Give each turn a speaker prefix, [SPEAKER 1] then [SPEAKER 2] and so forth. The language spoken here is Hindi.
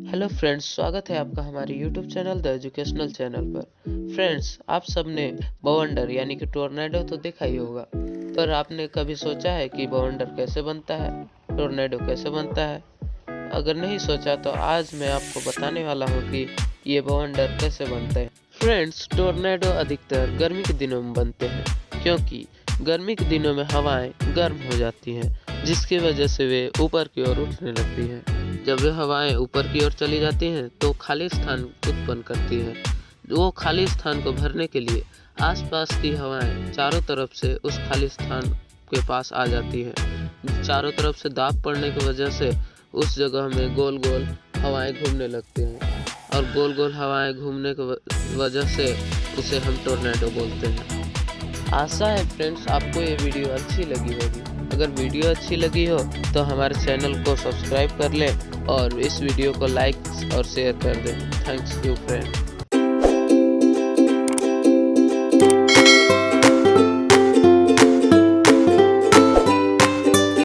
[SPEAKER 1] हेलो फ्रेंड्स, स्वागत है आपका हमारे YouTube channel the educational channel पर। फ्रेंड्स, आप सबने बवंडर यानी कि टोर्नेडो तो देखा ही होगा, पर आपने कभी सोचा है कि बवंडर कैसे बनता है, टोर्नेडो कैसे बनता है? अगर नहीं सोचा तो आज मैं आपको बताने वाला हूँ कि ये बवंडर कैसे बनते हैं। फ्रेंड्स, टोर्नेडो अधिकतर गर्मी के दिनों में बनते हैं, क्योंकि गर्मी के दिनों में हवाएं गर्म हो जाती हैं, जिसकी वजह से वे ऊपर की ओर उठने लगती हैं। जब वे हवाएं ऊपर की ओर चली जाती हैं तो खाली स्थान उत्पन्न करती हैं। वो खाली स्थान को भरने के लिए आसपास की हवाएं चारों तरफ से उस खाली स्थान के पास आ जाती हैं। चारों तरफ से दाब पड़ने की वजह से उस जगह में गोल गोल हवाएं घूमने लगती हैं, और गोल गोल हवाएं घूमने की वजह से उसे हम टोर्नेडो बोलते हैं। आशा है फ्रेंड्स आपको ये वीडियो अच्छी लगी होगी। अगर वीडियो अच्छी लगी हो तो हमारे चैनल को सब्सक्राइब कर लें और इस वीडियो को लाइक और शेयर कर दें। Thanks you friend.